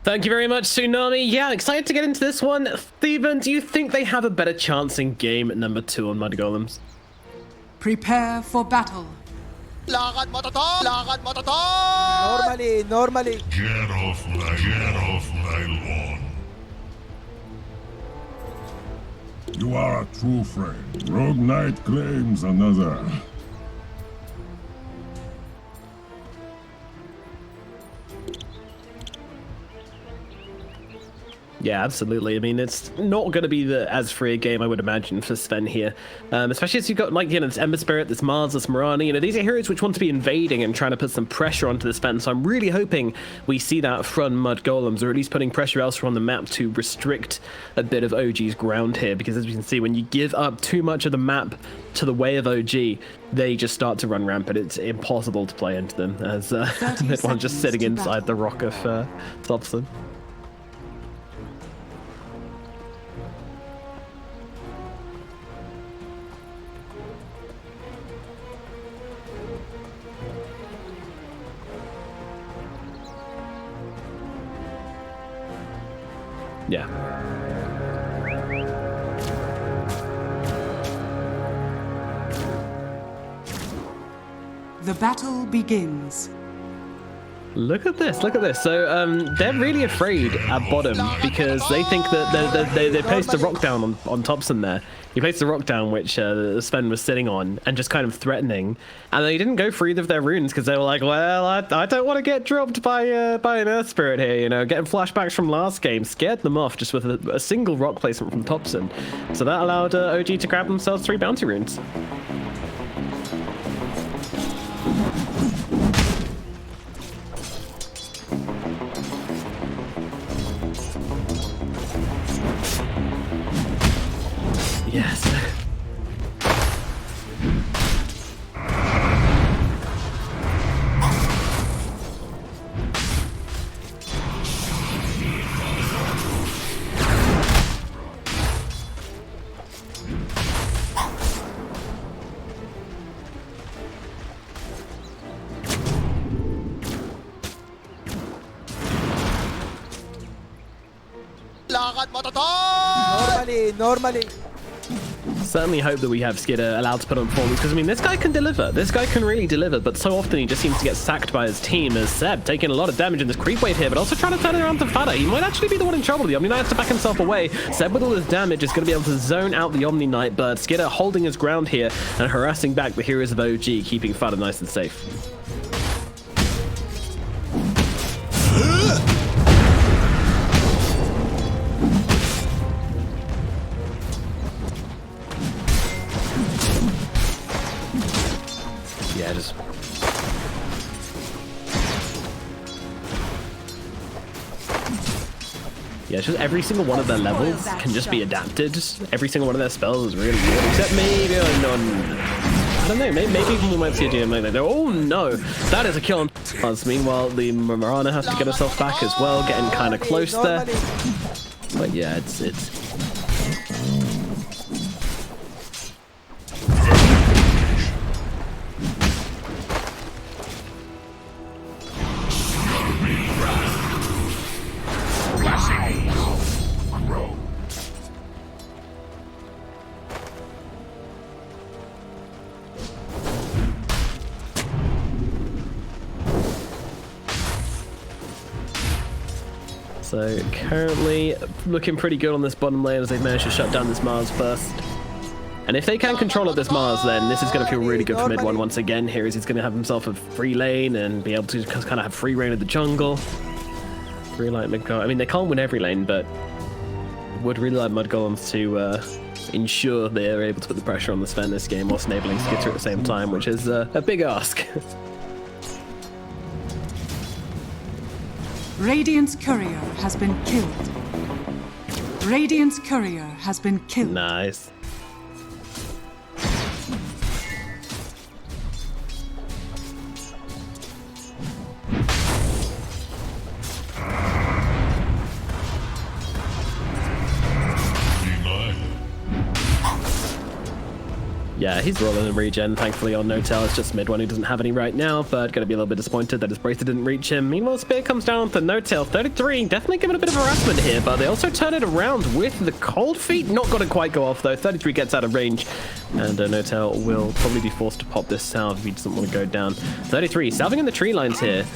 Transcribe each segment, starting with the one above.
Thank you very much, Tsunami. Yeah, excited to get into this one. Steven, do you think they have a better chance in game number 2 on Mudgolems? Prepare for battle. Lakad mo to! Lakad mo to! Normally. Get off my lawn. You are a true friend. Rogue Knight claims another. Yeah, absolutely. I mean, it's not going to be as free a game, I would imagine, for Sven here. Especially as you've got, like, you know, this Ember Spirit, this Mars, this Mirani. You know, these are heroes which want to be invading and trying to put some pressure onto the Sven. So I'm really hoping we see that from Mudgolems, or at least putting pressure elsewhere on the map to restrict a bit of OG's ground here. Because as we can see, when you give up too much of the map to the way of OG, they just start to run rampant. It's impossible to play into them, as everyone's just sitting inside the rock of Thompson. Yeah. The battle begins. Look at this, look at this. So they're really afraid at bottom because they think that they placed a rock down on Thompson there. He placed a rock down which Sven was sitting on and just kind of threatening. And they didn't go for either of their runes because they were like, well, I don't want to get dropped by an Earth Spirit here, you know. Getting flashbacks from last game scared them off just with a single rock placement from Thompson. So that allowed OG to grab themselves 3 bounty runes. Yes. Lakad mo to! Normally. Certainly hope that we have Skidder allowed to put on form because, I mean, this guy can deliver. This guy can really deliver, but so often he just seems to get sacked by his team as Seb taking a lot of damage in this creep wave here, but also trying to turn it around to Fada. He might actually be the one in trouble. The Omni Knight has to back himself away. Seb with all his damage is going to be able to zone out the Omni Knight, but Skidder holding his ground here and harassing back the heroes of OG, keeping Fada nice and safe. Yeah, just... Yeah, just every single one of their levels can just be adapted. Every single one of their spells is really good, except maybe I don't know, maybe even we might see a GM like that. Oh no, that is a kill on us. Meanwhile, the Marana has to get herself back as well, getting kind of close there. But yeah, it's... So currently looking pretty good on this bottom lane as they've managed to shut down this Mars first. And if they can control up this Mars, then this is going to feel really good for mid one once again here, as he's going to have himself a free lane and be able to kind of have free reign of the jungle. Really like Mudgolems. I mean, they can't win every lane, but would really like Mudgolems to ensure they're able to put the pressure on the Sven this game whilst enabling Skitter at the same time, which is a big ask. Radiant's courier has been killed. Radiant's courier has been killed. Nice. Yeah, he's rolling in regen, thankfully, on Notel. It's just mid one who doesn't have any right now, but gonna be a little bit disappointed that his bracer didn't reach him. Meanwhile, Spear comes down to Notel. 33, definitely giving a bit of harassment here, but they also turn it around with the cold feet. Not gonna quite go off, though. 33 gets out of range, and Notel will probably be forced to pop this salve if he doesn't want to go down. 33, salving in the tree lines here.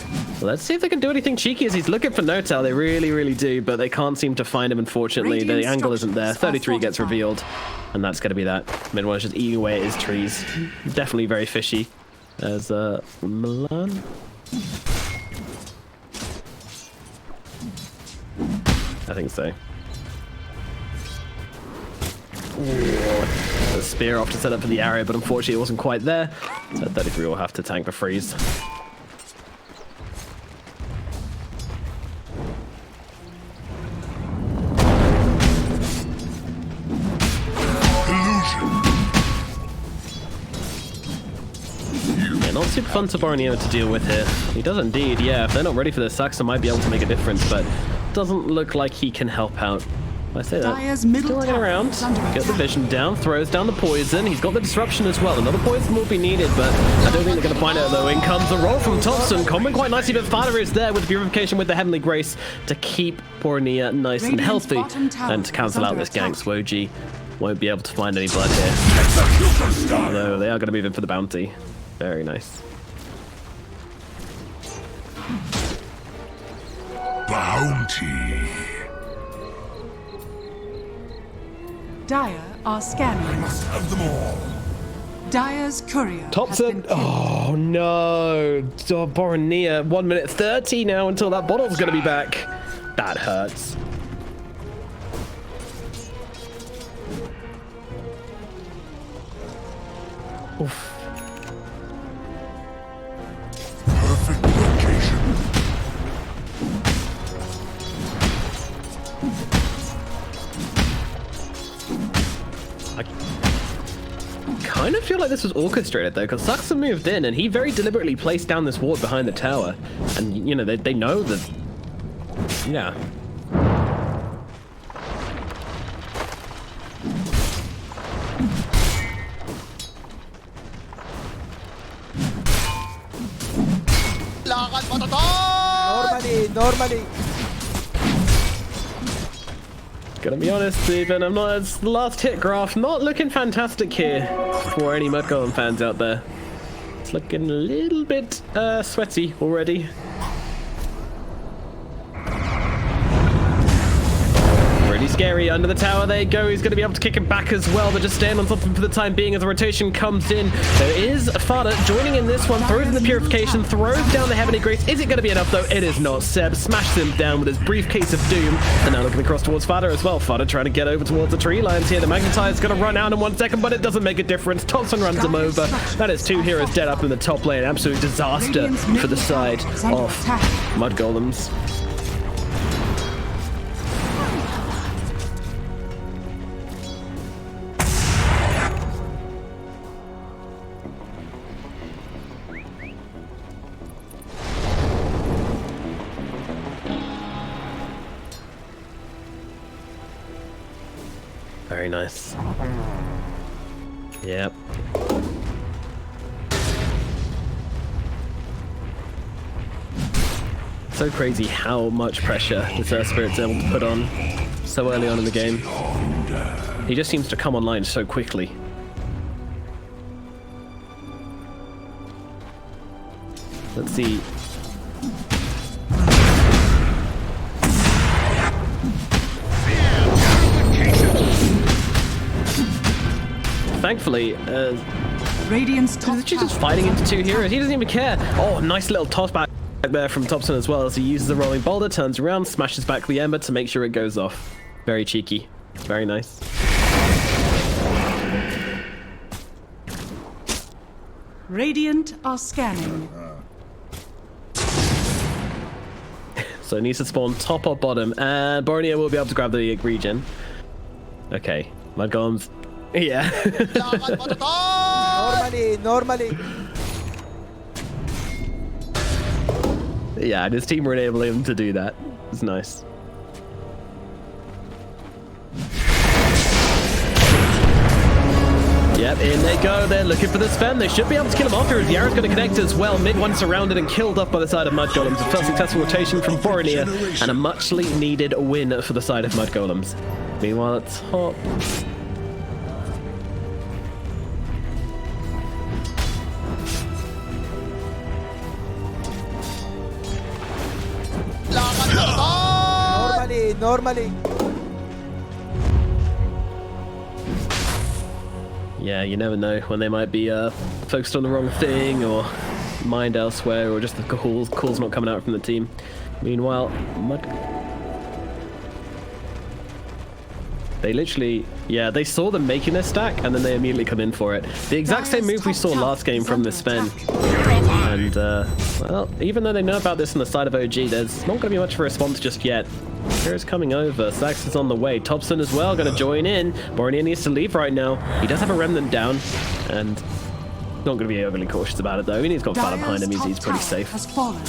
Let's see if they can do anything cheeky as he's looking for Notel. They really do, but they can't seem to find him, unfortunately. The angle isn't there. 33 gets revealed. And that's going to be that. Mid one is just eating away at his trees. Definitely very fishy. As Milan. I think so. Ooh. The spear off to set up for the area, but unfortunately it wasn't quite there. So 33 will have to tank the freeze. Not super fun for Borneo to deal with here. He does indeed, yeah. If they're not ready for this, Saxon might be able to make a difference, but doesn't look like he can help out. I say that. Still running around. Get the vision down, throws down the poison. He's got the disruption as well. Another poison will be needed, but I don't think they're going to find it, though. In comes the roll from Thompson. Combing quite nicely, but Father is there with Purification with the Heavenly Grace to keep Borneo nice and healthy and to cancel out this gank. Swoji won't be able to find any blood here. Although they are going to move in for the bounty. Very nice. Bounty. Dire are scanning. Must have them all. Dire's courier. Thompson. Oh no. Borneo. 1 minute 30 now until that bottle's going to be back. That hurts. Oof. Perfect location. I kind of feel like this was orchestrated though, because Saxon moved in and he very deliberately placed down this ward behind the tower. And, you know, they know that... Yeah. Normally. Gonna be honest, Stephen, it's the last hit graph not looking fantastic here for any Mudgolem fans out there. It's looking a little bit sweaty already. Really scary. Under the tower they go. He's going to be able to kick him back as well, but just staying on top of him for the time being as the rotation comes in. There is Fada joining in this one, throws in the Purification, throws down the Heavenly Grace. Is it going to be enough though? It is not. Seb smashes him down with his briefcase of doom, and now looking across towards Fada as well. Fada trying to get over towards the tree lines here. The Magnetizer is going to run out in 1 second, but it doesn't make a difference. Thompson runs him over. That is 2 heroes dead up in the top lane. Absolute disaster for the side of Mudgolems. Very nice. Yep. So crazy how much pressure this Earth Spirit's able to put on so early on in the game. He just seems to come online so quickly. Let's see. Thankfully, Radiant's top he's just fighting into 2 heroes. He doesn't even care. Oh, nice little toss back there from Thompson as well as he uses a rolling boulder, turns around, smashes back the ember to make sure it goes off. Very cheeky. Very nice. Radiant are scanning. So it needs to spawn top or bottom, and Borneo will be able to grab the regen. Okay, Mudgolems. Yeah. Normally. Yeah, and his team were enabling him to do that. It's nice. Yep, In they go, they're looking for the Sven. They should be able to kill him off here. The arrow's going to connect as well. Mid one surrounded and killed up by the side of Mudgolems. The first successful rotation from B3 and a muchly needed win for the side of Mudgolems. Meanwhile, at top. Normally. Yeah, you never know when they might be focused on the wrong thing or mind elsewhere, or just the calls not coming out from the team. Meanwhile, they literally, yeah, they saw them making their stack and then they immediately come in for it. The exact same move we saw last game from the Sven. And, well, even though they know about this on the side of OG, there's not going to be much of a response just yet. Hero's coming over. Sax is on the way. Thompson as well, going to join in. B3 needs to leave right now. He does have a remnant down, and not going to be overly cautious about it, though. He's got Fada behind him. He's pretty safe. Has fallen.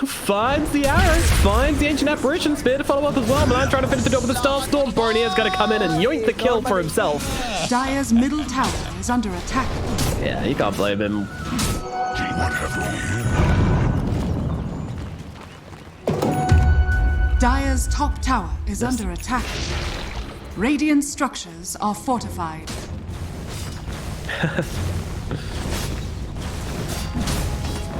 Finds the arrow, finds the ancient apparition, spear to follow up as well. Milan trying to finish the job with the Star Storm. B3's going to come in and yoink the kill for himself. Dire's middle tower is under attack. Yeah, you can't blame him. What have we? Dire's top tower is under attack. Radiant structures are fortified.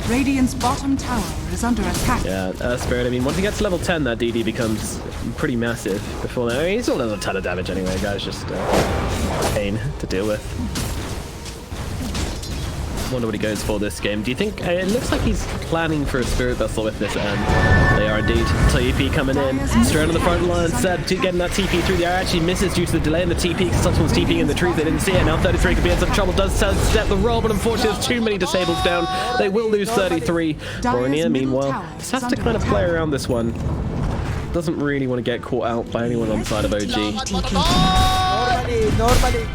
Radiant's bottom tower is under attack. Yeah, Spirit, I mean, once he gets to level 10, that DD becomes pretty massive. Before that, I mean, he's still does a ton of damage anyway, guys. Just pain to deal with. Wonder what he goes for this game. Do you think it looks like he's planning for a Spirit Vessel with this end? They are indeed. TP coming in, straight on the front line. Sad to getting that TP through the air. Actually misses due to the delay in the TP because someone's TPing in the trees. They didn't see it. Now 33 could be in some trouble. Does step the roll, but unfortunately there's too many disables down. They will lose 33. B3, meanwhile, just has to kind of play around this one. Doesn't really want to get caught out by anyone on the side of OG. Normally.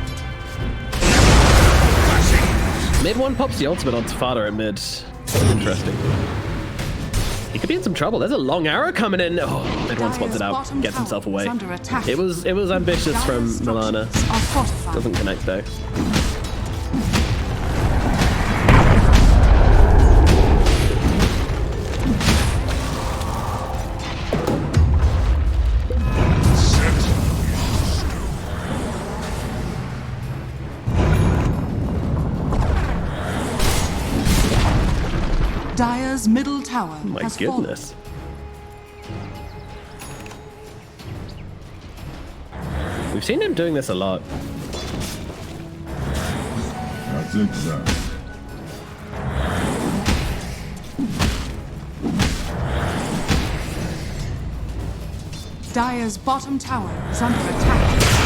Mid one pops the ultimate onto Fada at mid. Interesting. He could be in some trouble. There's a long arrow coming in. Oh, mid one spots it out. Gets himself away. It was ambitious from Milana. Doesn't connect though. Dire's middle tower My has goodness. We've seen him doing this a lot. That's exact. Dire's bottom tower is under attack.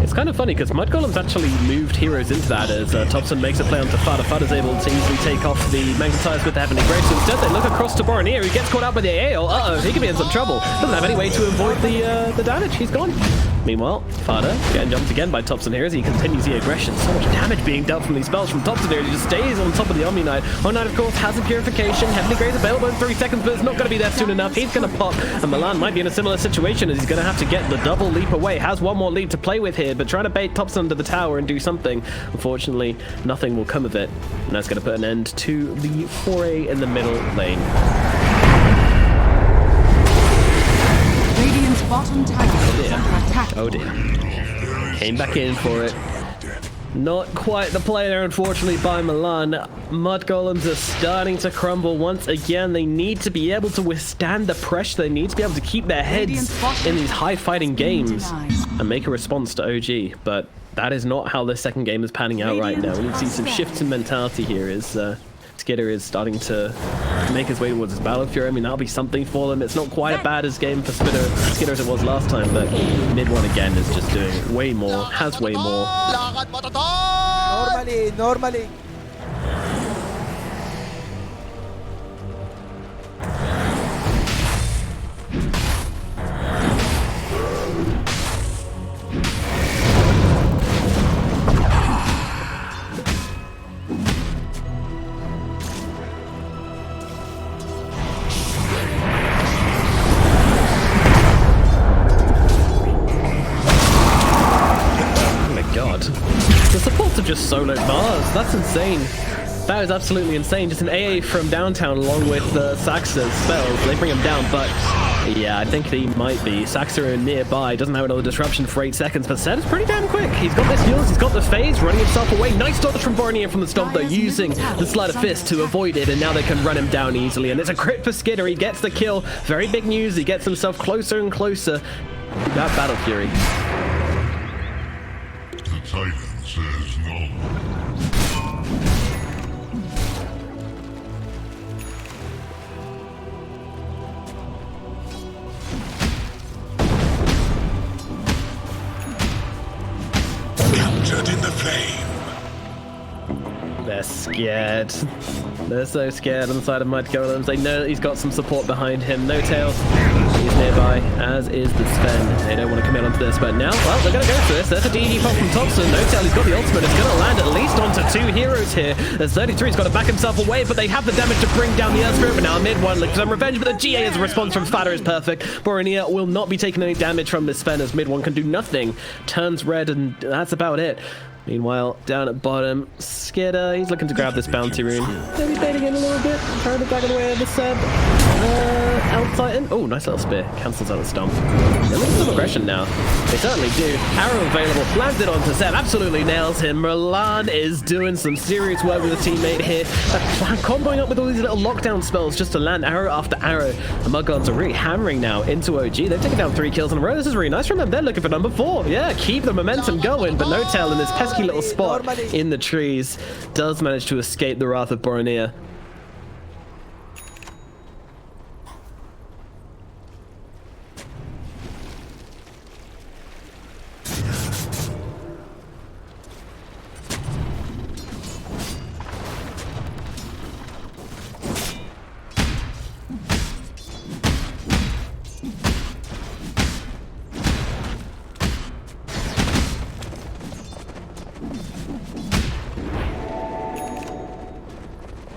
It's kind of funny because Mudgolems actually moved heroes into that as Thompson makes a play onto Fada. Fada's able to easily take off the Magnetize with the Heavenly Grace. Instead, they look across to B3 who gets caught out by the AO. Uh-oh, he could be in some trouble. Doesn't have any way to avoid the damage. He's gone. Meanwhile, Fada getting jumped again by Thompson here as he continues the aggression. So much damage being dealt from these spells from Thompson here. He just stays on top of the Omni Knight. Omni Knight, of course, has a purification. Heavenly Grace available in 3 seconds, but it's not going to be there soon enough. He's going to pop, and Milan might be in a similar situation as he's going to have to get the double leap away. Has one more leap to play with here, but trying to bait Thompson under the tower and do something. Unfortunately, nothing will come of it. And that's going to put an end to the foray in the middle lane. Radiant's bottom tower is under attack. Oh dear. Came back in for it. Not quite the play there, unfortunately, by Milan. Mudgolems are starting to crumble once again. They need to be able to withstand the pressure. They need to be able to keep their heads in these high-fighting games and make a response to OG. But that is not how the second game is panning out right now. We need to see some shifts in mentality here as Skidder is starting to make his way towards his Battle Fury. I mean, that'll be something for them. It's not quite as bad as game for Skidder as it was last time, but mid one again is just doing way more, has way more. Normally. solo Mars. That's insane. That is absolutely insane. Just an AA from downtown along with Saxa's spells. They bring him down, but yeah, I think he might be. Saxa nearby, doesn't have another disruption for 8 seconds, but Zed is pretty damn quick. He's got this heals, he's got the phase, running himself away. Nice dodge from Borneo from the stomp though, using the Sleight of Fist to avoid it, and now they can run him down easily. And it's a crit for Skidder, he gets the kill. Very big news, he gets himself closer and closer to that Battle Fury. The Titan says no. In the flame. They're scared. They're so scared on the side of Mudgolems. They know that he's got some support behind him. No Tail, he's nearby, as is the Sven. They don't want to commit onto this, but now, well, they're going to go for this. There's a DD pop from Thompson. No Tail, he's got the ultimate. It's going to land at least onto 2 heroes here. As 33's got to back himself away, but they have the damage to bring down the Earth Spirit. But now mid one looks for some revenge, but the GA as a response from Fatter is perfect. Borneo will not be taking any damage from this Sven as mid one can do nothing. Turns red, and that's about it. Meanwhile, down at bottom, Skidder, he's looking to grab this bounty rune. Maybe baiting in a little bit, trying to back away of the Seb. Titan. Oh, nice little spear. Cancels out the stomp. They're looking for some aggression now. They certainly do. Arrow available. Lands it onto Seb. Absolutely nails him. Milan is doing some serious work with a teammate here. Comboing up with all these little lockdown spells just to land arrow after arrow. The Mudgolems are really hammering now into OG. They've taken down 3 kills in a row. This is really nice from them. They're looking for number 4. Yeah, keep the momentum going, but No Tail in this pesky little spot in the trees does manage to escape the wrath of Borneo.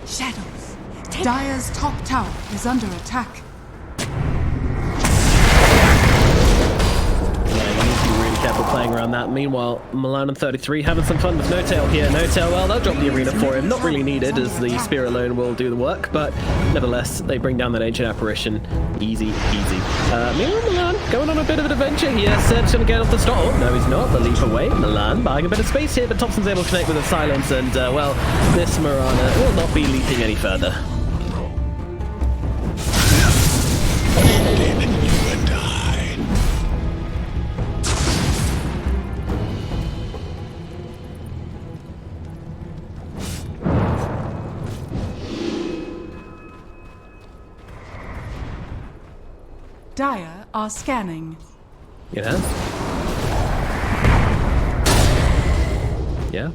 Shadows. Dire's top tower is under attack. Careful playing around that. Meanwhile, Milan and 33 having some fun with No Tail here. No Tail, well, they'll drop the arena for him. Not really needed, as the spear alone will do the work, but nevertheless, they bring down that ancient apparition. Easy, easy. Meanwhile, Milan going on a bit of an adventure here. Seb's gonna get off the stop. Oh, no, he's not. The leap away. Milan buying a bit of space here, but Thompson's able to connect with a silence, and, well, this Mirana will not be leaping any further. Dire are scanning. Yeah? Yeah?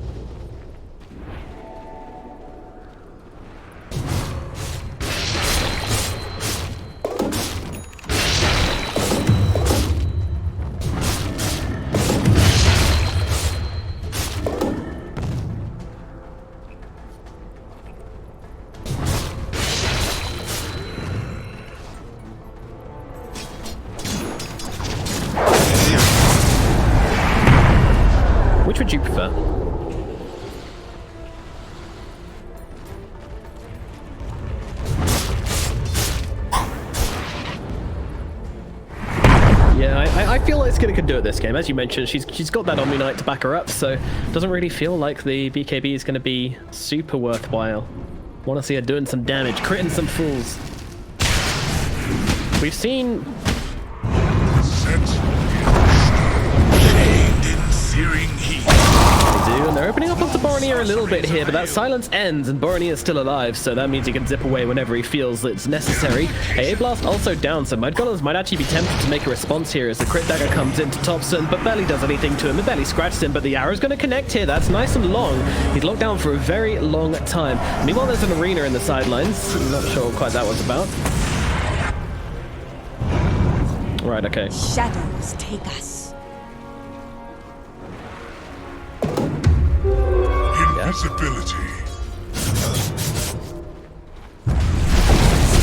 Which would you prefer? Yeah, I feel like Skidder could do it this game. As you mentioned, she's got that Omni Knight to back her up, so doesn't really feel like the BKB is going to be super worthwhile. Want to see her doing some damage, critting some fools. We've seen... And they're opening up onto Borneo a little bit here, but that silence ends and Borneo is still alive, so that means he can zip away whenever he feels it's necessary. AA Blast also down, so Mudgolems might actually be tempted to make a response here as the crit dagger comes into Thompson, but barely does anything to him. It barely scratches him, but the arrow's going to connect here. That's nice and long. He's locked down for a very long time. Meanwhile, there's an arena in the sidelines. I'm not sure quite that one's about. Right, okay. Shadows take us. Invisibility.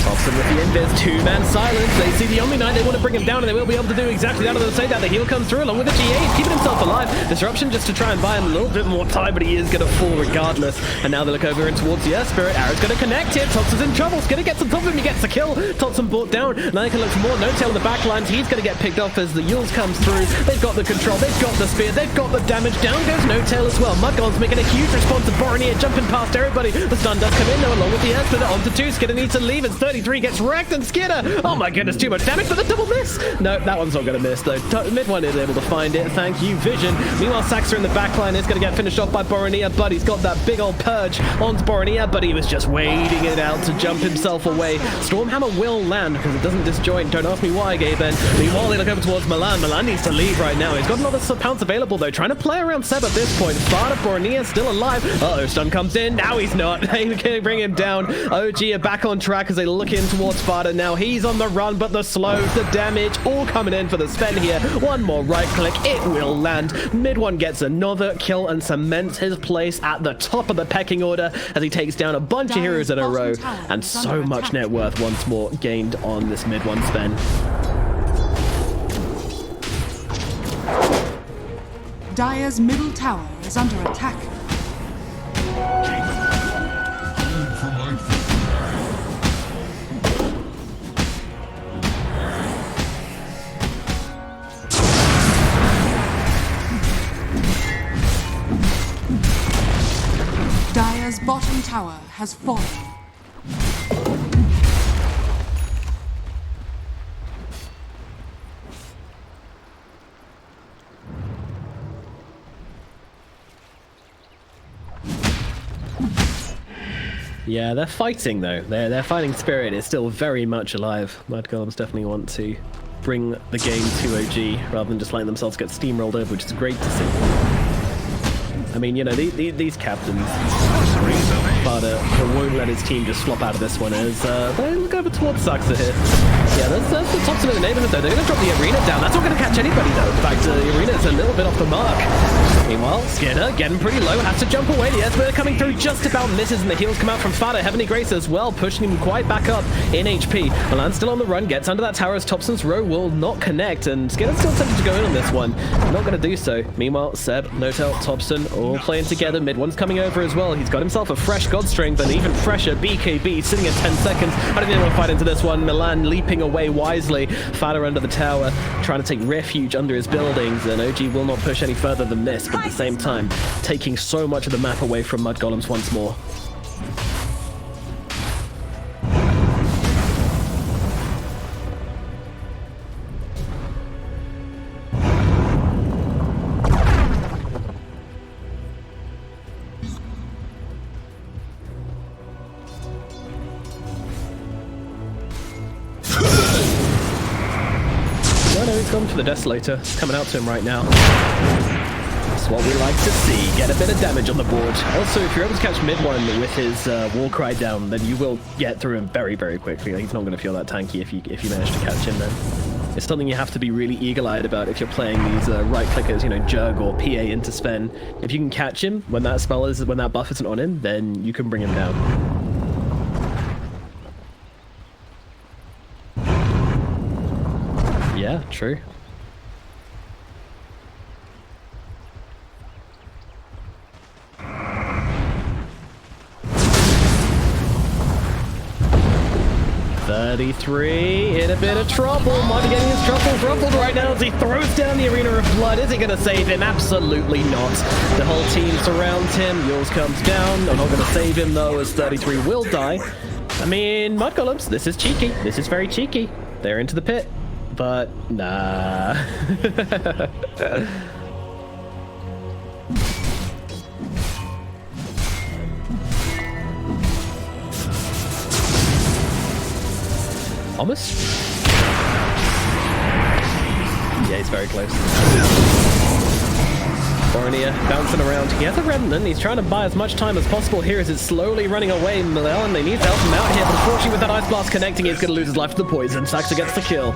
Top Thompson with the invis, two-man silence. They see the Omni Knight, they want to bring him down, and they will be able to do exactly that. They'll say that the heal comes through along with the GA. He's keeping himself alive. Disruption just to try and buy him a little bit more time, but he is going to fall regardless. And now they look over in towards the Spirit. Arrow's going to connect here. Thompson's in trouble. He's going to get some top of him. He gets the kill. Thompson brought down. Now they can look for more. No tail in the back lines. He's going to get picked off as the Yules comes through. They've got the control. They've got the spear. They've got the damage. Down goes No Tail as well. Mudgolems making a huge response to Boronier, jumping past everybody. The stun does come in though, along with the Spirit onto 2. Skidder needs to leave. It's 33 gets wrecked, and Skidder, oh my goodness, too much damage, but the double miss. No, that one's not going to miss though. Mid one is able to find it. Thank you, Vision. Meanwhile, Saxer in the backline is going to get finished off by Boronier, but he's got that big old purge onto Boronier, but he was just waiting it out to jump himself away. Stormhammer will land because it doesn't disjoint. Don't ask me why, Gaben. Meanwhile, they look over towards Milan. Milan needs to leave right now. He's got another pounce available though, trying to play around Seb at this point. Farda Boronier still alive. Uh-oh, stun comes in. Now he's not. They can bring him down. OG are back on track as they look in towards Farda now. He's on the run, but the slows, the damage, all coming in for the Sven here. One more right click. It will land. Mid one gets another kill and cements his place at the top of the pecking order as he takes down a bunch of heroes in a row. And so much net worth once more gained on this mid one Sven. Dire's middle tower is under attack. Dire's bottom tower has fallen. Yeah, they're fighting though. Their fighting spirit is still very much alive. Mudgolems definitely want to bring the game to OG rather than just letting themselves get steamrolled over, which is great to see. I mean, you know, these captains, Farda won't let his team just flop out of this one as they look over towards Saxa here. Yeah, that's the Thompson in the neighborhood though. They're going to drop the arena down. That's not going to catch anybody though. In fact, the arena's a little bit off the mark. Meanwhile, Skidder getting pretty low, has to jump away. The Esper coming through just about misses, and the heals come out from Farda. Heavenly Grace as well, pushing him quite back up in HP. Milan's still on the run, gets under that tower as Thompson's row will not connect, and Skidder's still tempted to go in on this one. Not going to do so. Meanwhile, Seb, Notel, Thompson all playing together. Mid one's coming over as well. He's got himself a fresh God Strength, and even fresher BKB sitting at 10 seconds. I don't think they want to fight into this one. Milan leaping away wisely. Farda under the tower, trying to take refuge under his buildings, and OG will not push any further than this, but at the same time, taking so much of the map away from Mudgolems once more. He's gone for the Desolator. It's coming out to him right now. That's what we like to see. Get a bit of damage on the board. Also, if you're able to catch mid one with his Warcry down, then you will get through him very, very quickly. He's not going to feel that tanky if you manage to catch him then. It's something you have to be really eagle-eyed about if you're playing these right-clickers, you know, Jug or PA into Sven. If you can catch him when that buff isn't on him, then you can bring him down. Yeah, true. $33 in a bit of trouble. Might be getting his truffles ruffled right now as he throws down the Arena of Blood. Is he going to save him? Absolutely not. The whole team surrounds him. Yules comes down. I'm not going to save him though, as 33 will die. I mean, Mudgolems, this is cheeky. This is very cheeky. They're into the pit. But nah. Almost? Yeah, he's very close. Bornea bouncing around. He has a remnant. He's trying to buy as much time as possible here as it's slowly running away. Milel, they need to help him out here, but unfortunately with that Ice Blast connecting, he's going to lose his life to the poison. Saxa gets the kill.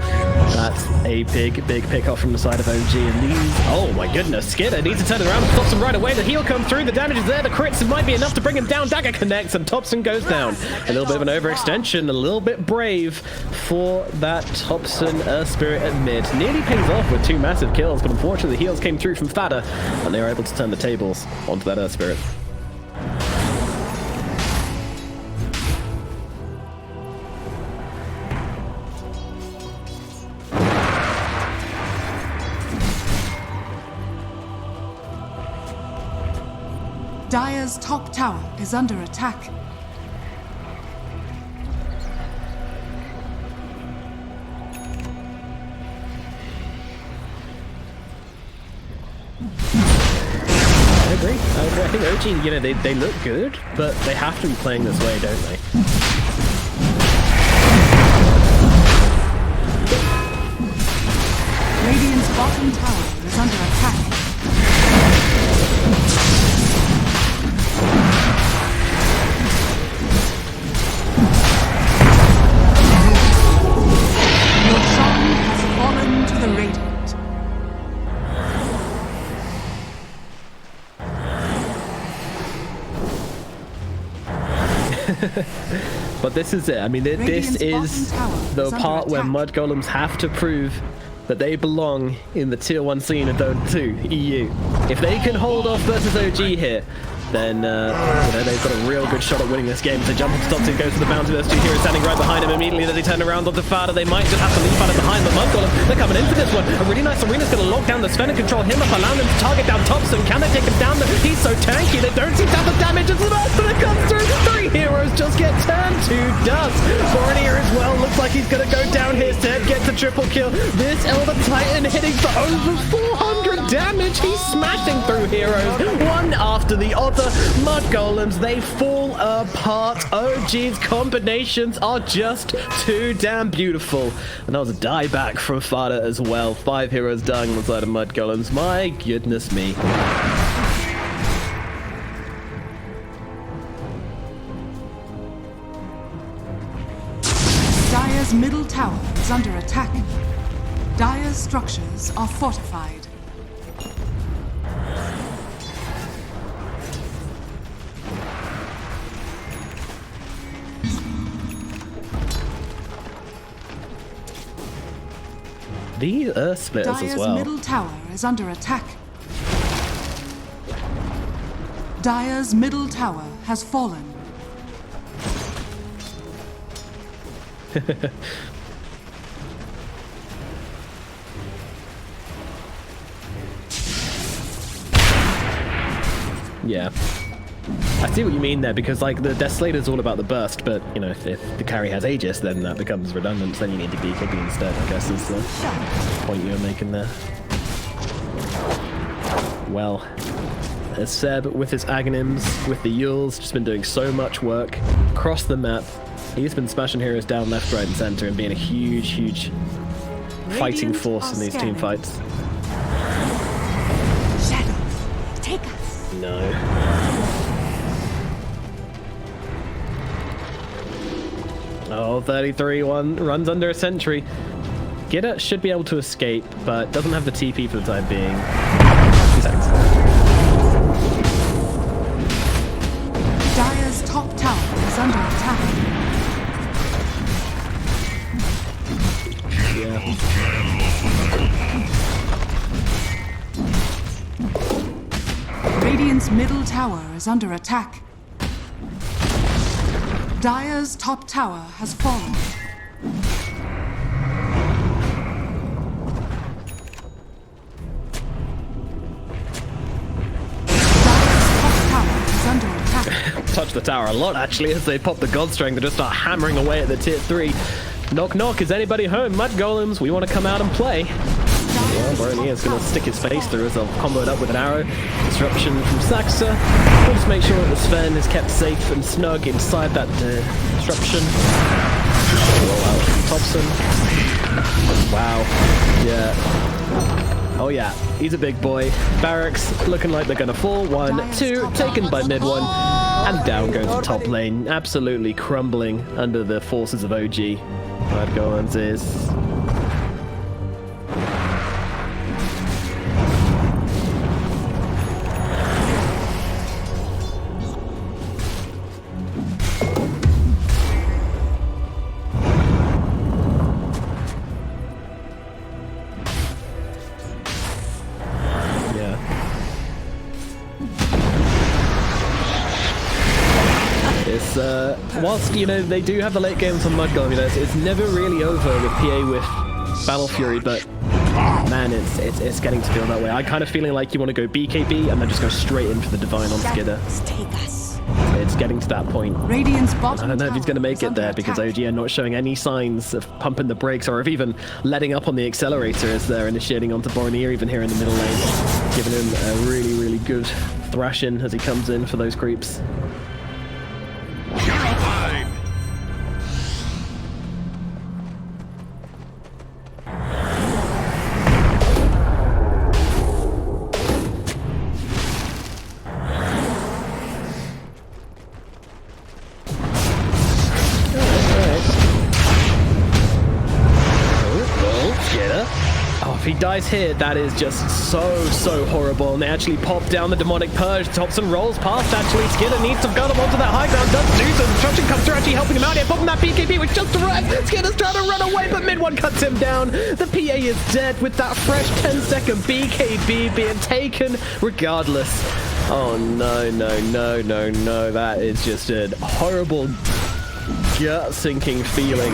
That's a big pick off from the side of OG. And these, oh my goodness, Skidder needs to turn it around and stops him right away. The heal comes through, the damage is there, the crits might be enough to bring him down. Dagger connects and Thompson goes down. A little bit of an overextension, a little bit brave for that Thompson Spirit at mid. Nearly pays off with 2 massive kills, but unfortunately the heals came through from Fada, and they were able to turn the tables onto that Spirit. Dire's top tower is under attack. I agree. I think OG, you know, they look good, but they have to be playing this way, don't they? Radiant's bottom tower is under attack. Your shrine has fallen to the Radiant. But this is it. I mean, this is the part where Mudgolems have to prove that they belong in the tier 1 scene of Dota 2 EU. If they can hold off versus OG here, then you know, they've got a real good shot at winning this game. So jump on Stockton, goes to the bounty. There's 2 heroes standing right behind him. Immediately they turn around onto Fada. They might just have to leave Fada behind, but Mudgolems, they're coming into this one. A really nice arena's going to lock down the Sven and control him up, allow him to target down Thompson. Can they take him down? He's so tanky. They don't seem to have the damage as the burst that comes through. 3 heroes just get turned to dust. Bornea as well. Looks like he's going to go down here. Seb gets a triple kill. This Elder Titan hitting for over 400 damage. He's smashing through heroes one after the other. Mudgolems, they fall apart. OG's combinations are just too damn beautiful. And that was a dieback from Fada as well. 5 heroes dying on the side of Mudgolems. My goodness me. Dire's middle tower is under attack. Dire's structures are fortified. The Earth splitters as well. Dire's middle tower is under attack. Dire's middle tower has fallen. Yeah. I see what you mean there, because like the Desolator's all about the burst, but you know, if the carry has Aegis, then that becomes redundant, so then you need to be Kiggy instead, I guess is the point you were making there. Well, as Seb with his Aghanims, with the Yules, just been doing so much work across the map. He's been smashing heroes down left, right, and center and being a huge fighting force in these team fights. Shadows, take us. No. Oh, 33 runs under a sentry. Gidda should be able to escape, but doesn't have the TP for the time being. 2 seconds. Dire's top tower is under attack. Yeah. Radiant's middle tower is under attack. Dire's top tower has fallen. Dire's top tower is under attack. Touch the tower a lot, actually, as they pop the God Strength and just start hammering away at the tier 3. Knock knock, is anybody home? Mudgolems, we want to come out and play. Well, Brony is going to stick his face through as they'll combo it up with an arrow. Disruption from Saxa. We'll just make sure that the Sven is kept safe and snug inside that disruption. Roll out from Thompson. Wow. Yeah. Oh yeah, he's a big boy. Barracks looking like they're gonna fall. 1, 2, taken by mid one. And down goes the top lane. Absolutely crumbling under the forces of OG. Mudgolems is... whilst, you know, they do have the late games on Mudgolems, you know, it's never really over with PA with Battle Fury, but man, it's getting to feel that way. I'm kind of feeling like you want to go BKB and then just go straight in for the Divine on Skidder. Take us. It's getting to that point. Radiant's bottom I don't know if he's going to make tower it there is because under OG are not showing any signs of pumping the brakes or of even letting up on the accelerator as they're initiating onto Bornir even here in the middle lane, giving him a really, really good thrashing as he comes in for those creeps. If he dies here, that is just so horrible. And they actually pop down the Demonic Purge. Thompson rolls past, actually. Skidder needs to got him onto that high ground. Does do so. Destruction comes through, actually helping him out here. Popping that BKB, which just arrived. Skidder's trying to run away, but mid one cuts him down. The PA is dead with that fresh 10-second BKB being taken regardless. Oh, no. That is just a horrible gut-sinking feeling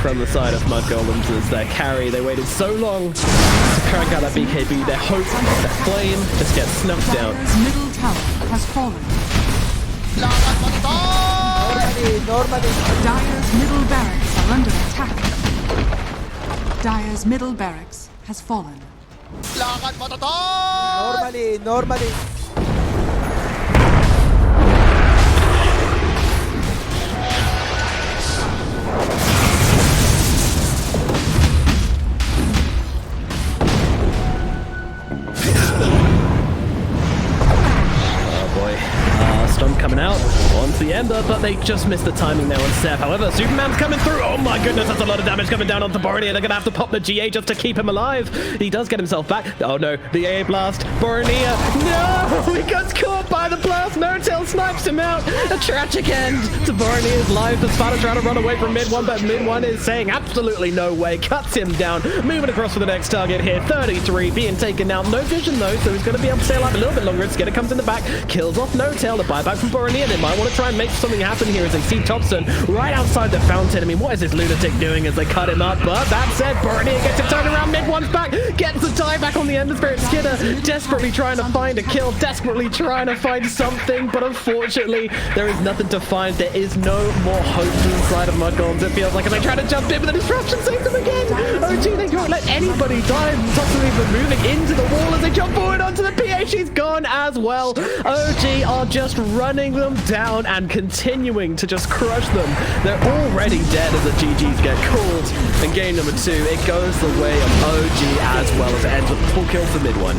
from the side of Mudgolems as their carry. They waited so long to crank out that BKB. Their hope, their flame just gets snuffed down. Dire's middle tower has fallen. Dire's middle barracks are under attack. Dire's middle barracks has fallen. Normally. Stun coming out onto the Ember, but they just missed the timing there on Seth. However, Superman's coming through. Oh my goodness, that's a lot of damage coming down onto Bornir. They're going to have to pop the GA just to keep him alive. He does get himself back. Oh no, the AA blast. Bornir, no! He gets caught by the blast. No-Tail snipes him out. A tragic end to Bornir's life. The Sparta trying to run away from mid one, but mid one is saying absolutely no way. Cuts him down. Moving across for the next target here. 33 being taken out. No vision though, so he's going to be able to stay alive a little bit longer. Skidder comes in the back, kills off No-Tail. The buyback from Bornir. They might want to try and make something happen here as they see Thompson right outside the fountain. I mean, what is this lunatic doing as they cut him up? But that said, Bornir gets it turned around. Mid one's back, gets the tie back on the Ender Spirit. Skidder desperately trying to find a kill, desperately trying to find something, but unfortunately, there is nothing to find. There is no more hope inside of Mudgolems. It feels like as they try to jump in, but the disruption saves them again. OG, they can't let anybody die. Thompson even moving into the wall as they jump forward onto the PA. She's gone as well. OG are just running them down and continuing to just crush them. They're already dead as the GGs get called. And game number 2, it goes the way of OG as well as it ends with a full kill for mid one.